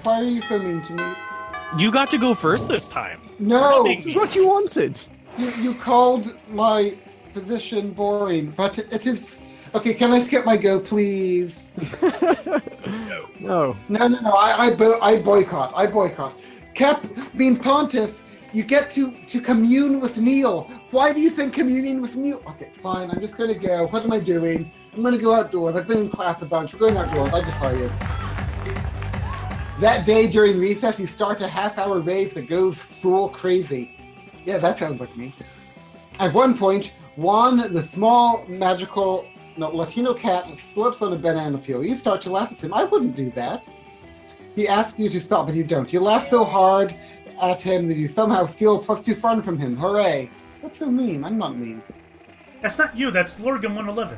Why are you so mean to me? You got to go first this time. No! This is what you wanted. You called my position boring, but it is... Okay, can I skip my go, please? No. No, I boycott. I boycott. Cap being pontiff, you get to commune with Neil. Why do you think communing with Neil? Okay, fine, I'm just gonna go. What am I doing? I'm gonna go outdoors. I've been in class a bunch. We're going outdoors. I defy you. That day during recess, you start a half-hour rave that goes full crazy. Yeah, that sounds like me. At one point, Juan, the small, magical, Latino cat, slips on a banana peel. You start to laugh at him. I wouldn't do that. He asks you to stop, but you don't. You laugh so hard at him that you somehow steal +2 fun from him. Hooray. That's so mean. I'm not mean. That's not you. That's Lorgan 111.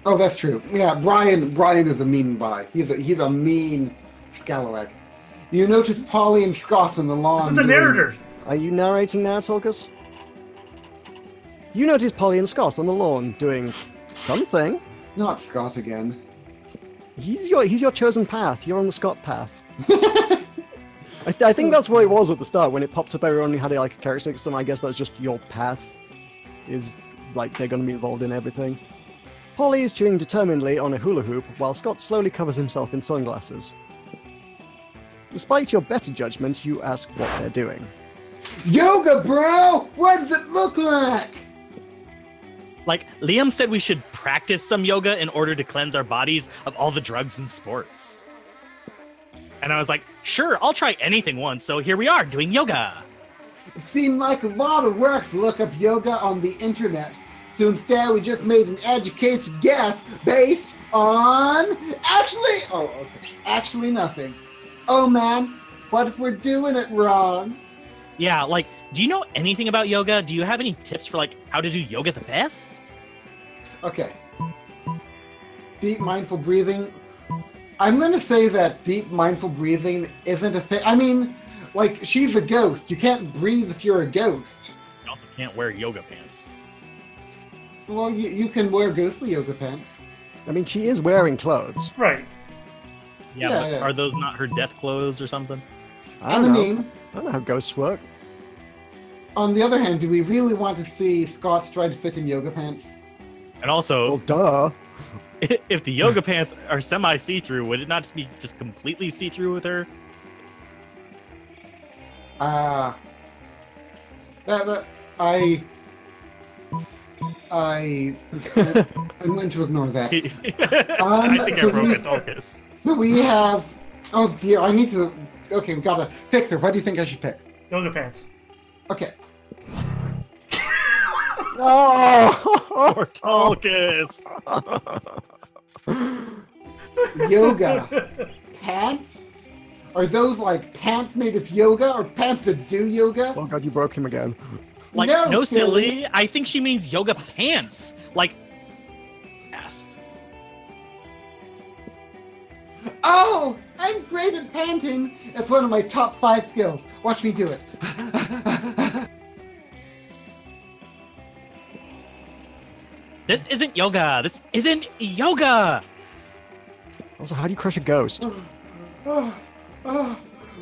Oh, that's true. Yeah, Brian is a mean guy. He's a mean scalawag. You notice Polly and Scott on the lawn. This is the narrator. Are you narrating now, Tulkas? You notice Polly and Scott on the lawn doing something. Not Scott again. He's your chosen path. You're on the Scott path. I think that's what it was at the start when it popped up. Everyone had like a characteristic, and I guess that's just your path. Is like they're going to be involved in everything. Polly is chewing determinedly on a hula hoop, while Scott slowly covers himself in sunglasses. Despite your better judgment, you ask what they're doing. Yoga, bro! What does it look like? Like, Liam said we should practice some yoga in order to cleanse our bodies of all the drugs and sports. And I was like, sure, I'll try anything once, so here we are, doing yoga. It seemed like a lot of work to look up yoga on the internet. So instead, we just made an educated guess based on... Actually nothing. Oh man, what if we're doing it wrong? Yeah, like, do you know anything about yoga? Do you have any tips for, like, how to do yoga the best? Okay. Deep mindful breathing. I'm going to say that deep mindful breathing isn't a thing. I mean, like, she's a ghost. You can't breathe if you're a ghost. You also can't wear yoga pants. Well, you can wear ghostly yoga pants. I mean, she is wearing clothes. Right. Yeah, Yeah, but yeah. are those not her death clothes or something? I don't know. mean, I don't know how ghosts work. on the other hand, do we really want to see Scott try to fit in yoga pants? And also, Well, duh. if the yoga pants are semi-see-through, would it not just be just completely see-through with her? I'm going to ignore that. I think I so broke we- a Tulkas. So we have... Oh dear, I need to... Okay, we got a Fixxxer. What do you think I should pick? Yoga pants. Okay. Oh! Or Tulkas. Yoga pants? Are those like pants made of yoga or pants that do yoga? Oh god, you broke him again. Like, no, silly. I think she means yoga pants. Like, yes. Oh, I'm great at panting. It's one of my top 5 skills. Watch me do it. This isn't yoga. This isn't yoga. Also, how do you crush a ghost?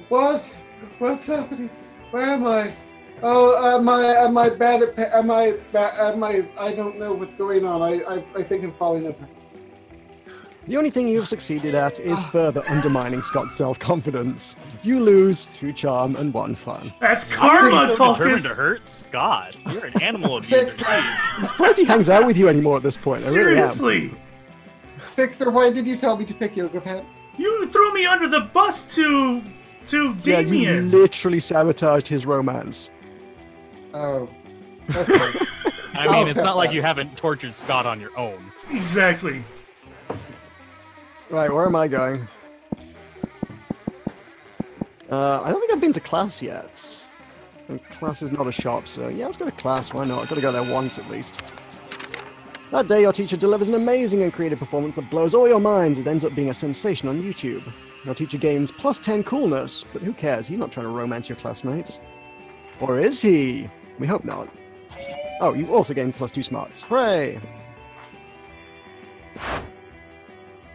What's happening? Where am I? Oh, am I bad at? I don't know what's going on. I think I'm falling over. The only thing you've succeeded at is further undermining Scott's self-confidence. You lose 2 charm and 1 fun. That's karma, So determined to Tulkas. hurt Scott. You're an animal abuser. I'm surprised he hangs out with you anymore at this point. I really am. Seriously. Fixxxer, why did you tell me to pick yoga pants? You threw me under the bus to Yeah, you Damien. literally sabotaged his romance. Oh. Okay. I mean, it's not like you haven't tortured Scott on your own. Exactly. Right, where am I going? I don't think I've been to class yet. And class is not a shop, so yeah, let's go to class. Why not? I've got to go there once at least. That day, your teacher delivers an amazing and creative performance that blows all your minds. It ends up being a sensation on YouTube. Your teacher gains +10 coolness, but who cares? He's not trying to romance your classmates. Or is he? We hope not. Oh, you also gain +2 smarts. Hooray!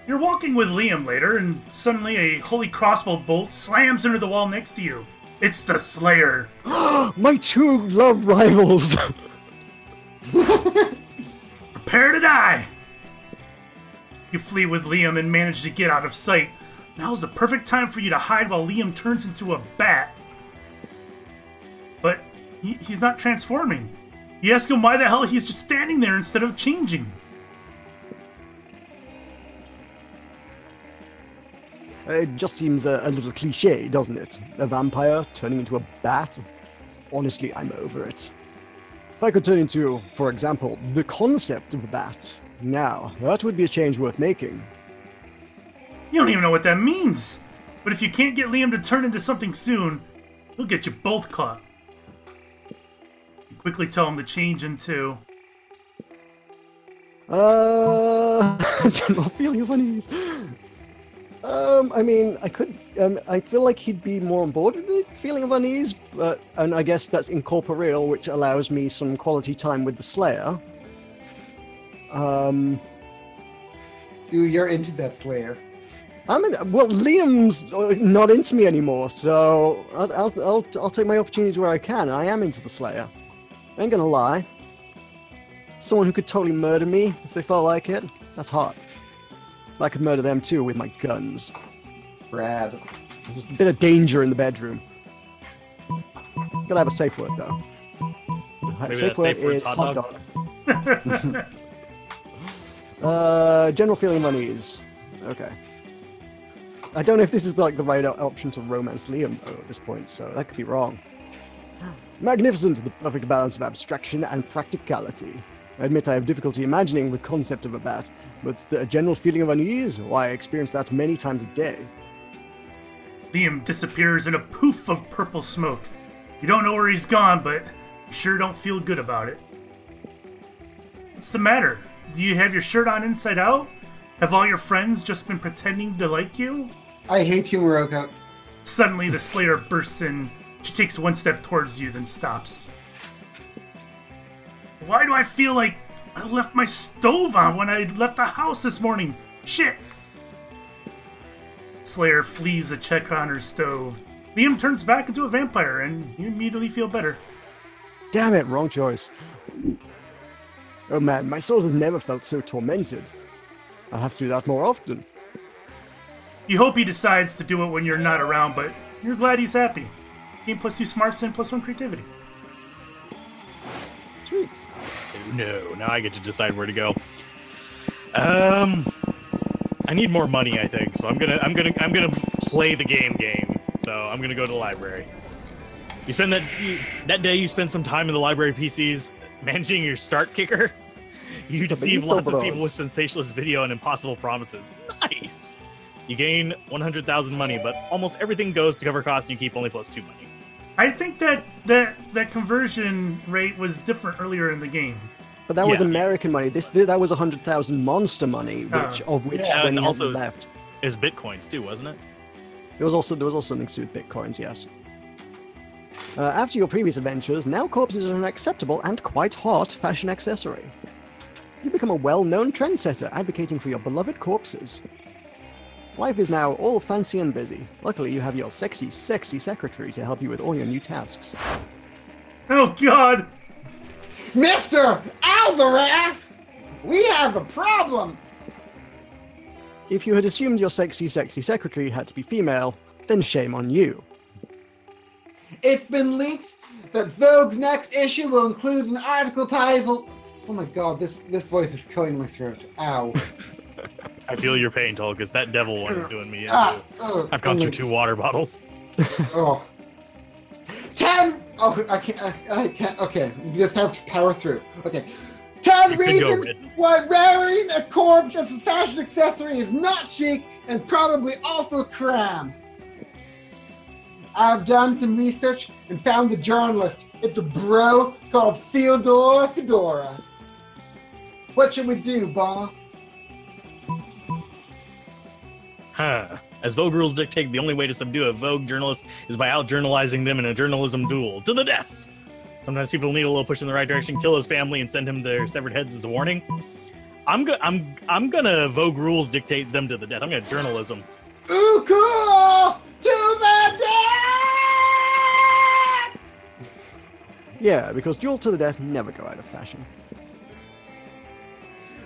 You're walking with Liam later, and suddenly a holy crossbow bolt slams into the wall next to you. It's the Slayer. My two love rivals! Prepare to die! You flee with Liam and manage to get out of sight. Now's the perfect time for you to hide while Liam turns into a bat. But he's not transforming. You ask him why the hell he's just standing there instead of changing. It just seems a little cliche, doesn't it? A vampire turning into a bat? Honestly, I'm over it. If I could turn into, for example, the concept of a bat, now, that would be a change worth making. You don't even know what that means. But if you can't get Liam to turn into something soon, he'll get you both caught. You quickly tell him to change into... general feeling of unease. I mean, I could, I feel like he'd be more on board with the feeling of unease, and I guess that's incorporeal, which allows me some quality time with the Slayer. You're into that Slayer. Well, Liam's not into me anymore, so I'll take my opportunities where I can. I am into the Slayer. I ain't gonna lie. Someone who could totally murder me if they felt like it, that's hot. I could murder them too with my guns. Brad. There's a bit of danger in the bedroom. Gotta have a safe word though. Maybe that safe word's hot dog. General feeling of unease. Okay. I don't know if this is like the right option to romance Liam though at this point, so that could be wrong. Magnificent, the perfect balance of abstraction and practicality. I admit I have difficulty imagining the concept of a bat, but the general feeling of unease, why I experience that many times a day. Liam disappears in a poof of purple smoke. You don't know where he's gone, but you sure don't feel good about it. What's the matter? Do you have your shirt on inside out? Have all your friends just been pretending to like you? I hate you, Morocco. Suddenly the Slayer bursts in. She takes one step towards you, then stops. Why do I feel like I left my stove on when I left the house this morning? Shit! Slayer flees to check on her stove. Liam turns back into a vampire, and you immediately feel better. Damn it, wrong choice. Oh man, my soul has never felt so tormented. I'll have to do that more often. You hope he decides to do it when you're not around, but you're glad he's happy. Game +2 smarts and +1 creativity. Sweet. Oh, no, now I get to decide where to go. I need more money, I think, so I'm gonna play the game. So I'm gonna go to the library. You spend that day. You spend some time in the library PCs managing your start kicker. You deceive lots of people with sensationalist video and impossible promises. Nice. You gain 100,000 money, but almost everything goes to cover costs, and you keep only +2 money. I think that conversion rate was different earlier in the game. But that was American money. That was 100,000 monster money, which and also left. Is bitcoins too, wasn't it? There was also something to do with bitcoins, yes. After your previous adventures, now corpses are an acceptable and quite hot fashion accessory. You become a well-known trendsetter, advocating for your beloved corpses. Life is now all fancy and busy. Luckily, you have your sexy secretary to help you with all your new tasks. Oh God! Mr. Alvarez! We have a problem! If you had assumed your sexy secretary had to be female, then shame on you. It's been leaked that Vogue's next issue will include an article titled... Oh my god, this voice is killing my throat. Ow. I feel your pain, Tol, because that devil one is doing me in too. I've gone through 2 water bottles. Oh. 10! Oh, I can't. Okay, you just have to power through. Okay. 10 reasons why wearing a corpse as a fashion accessory is not chic and probably also cram. I've done some research and found the journalist. It's a bro called Theodore Fedora. What should we do, boss? Huh. As Vogue rules dictate, the only way to subdue a Vogue journalist is by out-journalizing them in a journalism duel. To the death! Sometimes people need a little push in the right direction, kill his family, and send him their severed heads as a warning. I'm gonna Vogue rules dictate them to the death. I'm gonna journalism. Ooh, cool! To the death! Yeah, because duels to the death never go out of fashion.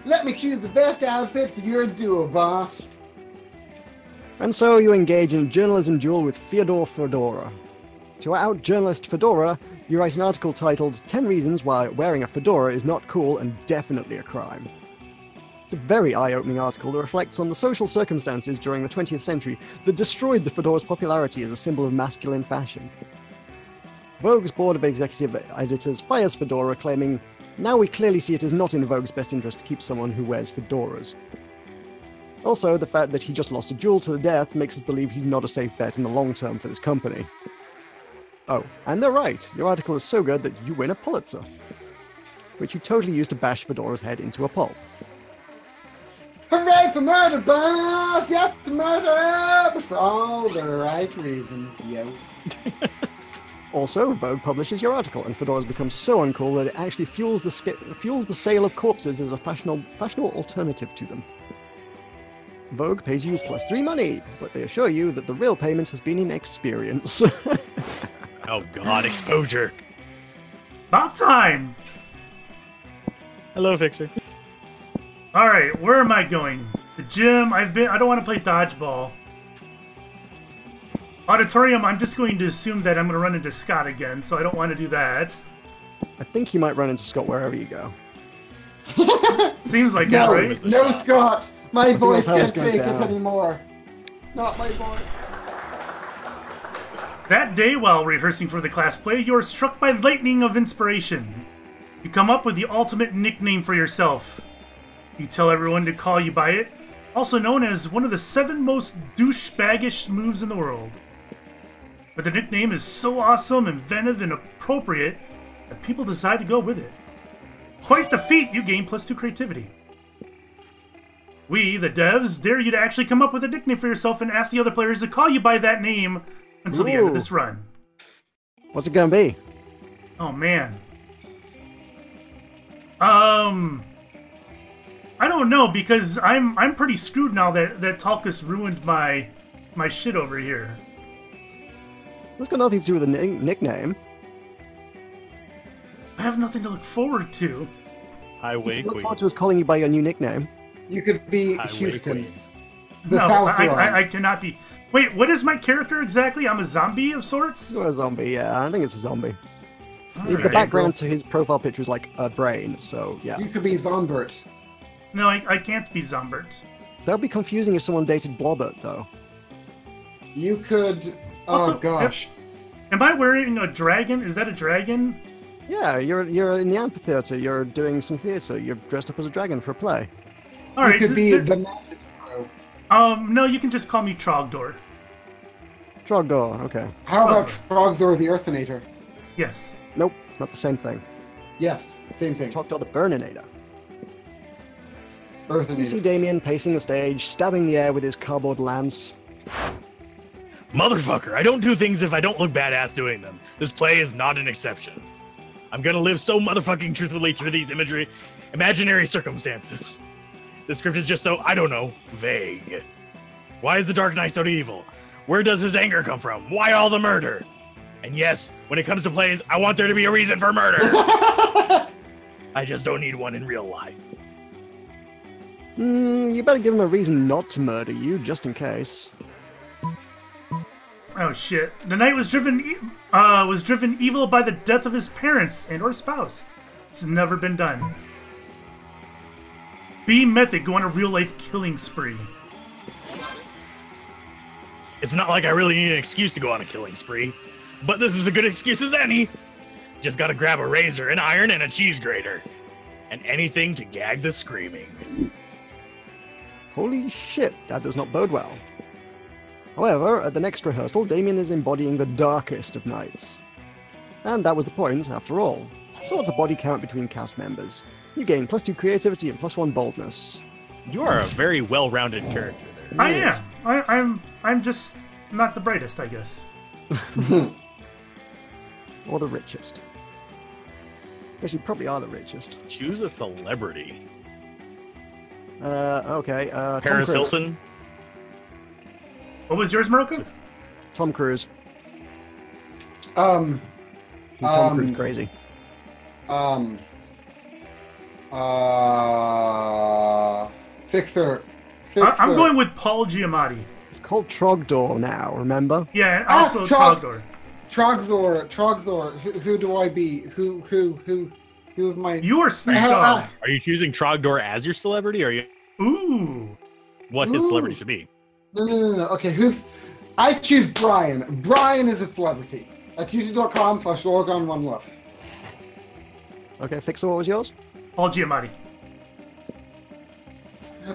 Let me choose the best outfit for your duel, boss. And so you engage in a journalism duel with Fedora. To out-journalist Fedora, you write an article titled 10 Reasons Why Wearing a Fedora is Not Cool and Definitely a Crime. It's a very eye-opening article that reflects on the social circumstances during the 20th century that destroyed the fedora's popularity as a symbol of masculine fashion. Vogue's board of executive editors fires Fedora, claiming, "Now we clearly see it is not in Vogue's best interest to keep someone who wears fedoras." Also, the fact that he just lost a duel to the death makes us believe he's not a safe bet in the long term for this company. Oh, and they're right. Your article is so good that you win a Pulitzer, which you totally used to bash Fedora's head into a pulp. Hooray for murder, boss! Yes to murder! But for all the right reasons, yo. Also, Vogue publishes your article, and Fedora's become so uncool that it actually fuels the sale of corpses as a fashionable alternative to them. Vogue pays you +3 money, but they assure you that the real payment has been in experience. Oh god, exposure. About time! Hello, Fixxxer. Alright, where am I going? The gym, I don't want to play dodgeball. Auditorium, I'm just going to assume that I'm going to run into Scott again, so I don't want to do that. I think you might run into Scott wherever you go. Seems like No, it, right? no, Scott! My voice think can't I'll take go it down. anymore. Not my voice. That day, while rehearsing for the class play, you are struck by lightning of inspiration. You come up with the ultimate nickname for yourself. You tell everyone to call you by it, also known as one of the 7 most douchebaggish moves in the world. But the nickname is so awesome, inventive, and appropriate that people decide to go with it. Quite the feat, you gain +2 creativity. We, the devs, dare you to actually come up with a nickname for yourself and ask the other players to call you by that name until the end of this run. What's it gonna be? Oh man. I don't know, because I'm pretty screwed now that Talkus ruined my shit over here. That's got nothing to do with a nickname. I have nothing to look forward to. Highway Look Queen. forward to us calling you by your new nickname. You could be Highway Houston. Queen. The No, South Line. I cannot be. Wait, what is my character exactly? I'm a zombie of sorts? You're a zombie, yeah. I think it's a zombie. The Alright. background to his profile picture is like a brain, so yeah. You could be Zombert. No, I can't be Zombert. That would be confusing if someone dated Blobbert, though. You could... Oh, Also, gosh. Am I wearing a dragon? Is that a dragon? Yeah, you're in the amphitheater. You're doing some theater. You're dressed up as a dragon for a play. Alright. You could be the Mantis Pro. No, you can just call me Trogdor. Trogdor, okay. How about Trogdor the Earthinator? Yes. Nope, not the same thing. Yes, same thing. Trogdor the Burninator. You see Earthinator. Damien pacing the stage, stabbing the air with his cardboard lance. Motherfucker, I don't do things if I don't look badass doing them. This play is not an exception. I'm gonna live so motherfucking truthfully through these imaginary circumstances. The script is just so, I don't know, vague. Why is the Dark Knight so evil? Where does his anger come from? Why all the murder? And yes, when it comes to plays, I want there to be a reason for murder. I just don't need one in real life. You better give him a reason not to murder you, just in case. Oh shit. The knight was driven evil by the death of his parents and or spouse. It's never been done. B method, go on a real life killing spree. It's not like I really need an excuse to go on a killing spree, but this is a good excuse as any. Just gotta grab a razor, an iron, and a cheese grater. And anything to gag the screaming. Holy shit, that does not bode well. However, at the next rehearsal, Damien is embodying the darkest of nights. And that was the point, after all. So what's a body count between cast members? You gain +2 creativity and +1 boldness. You are a very well-rounded character there. I Yes. am. I'm just not the brightest, I guess. Or the richest. Guess you probably are the richest. Choose a celebrity. Okay. Tom Paris Cruise. Hilton. What was yours, Morocco? Tom Cruise. He's Um, Tom Cruise crazy. Fixxxer. I'm going with Paul Giamatti. It's called Trogdor now, remember? Yeah, and also Trogdor. Trogdor. Who do I be? Who am I? You are Snoop Dogg. Are you choosing Trogdor as your celebrity, or are you Ooh. what his celebrity should be? No. Okay, I choose Brian. Brian is a celebrity. At youtube.com/OregonOneLove. Okay, Fixxxer, what was yours? Paul Giamatti.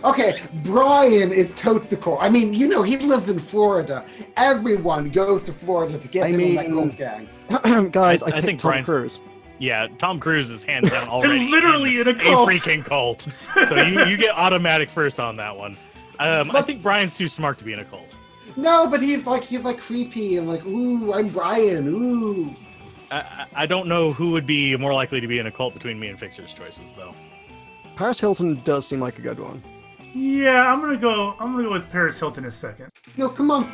Okay, Brian is totes the core. I mean, you know, he lives in Florida. Everyone goes to Florida to get in on that coke gang. Guys, I I think picked Tom Brian's- Cruise. Yeah, Tom Cruise is hands down already literally in a cult. freaking cult. So you get automatic first on that one. I think Brian's too smart to be in a cult. No, but he's like creepy and like, ooh, I'm Brian, ooh. I don't know who would be more likely to be in a cult between me and Fixxxer's choices, though. Paris Hilton does seem like a good one. Yeah, I'm gonna go with Paris Hilton in a second. No, come on.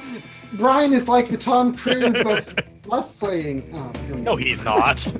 Brian is like the Tom Cruise of Let's Playing. Oh, No, he's not.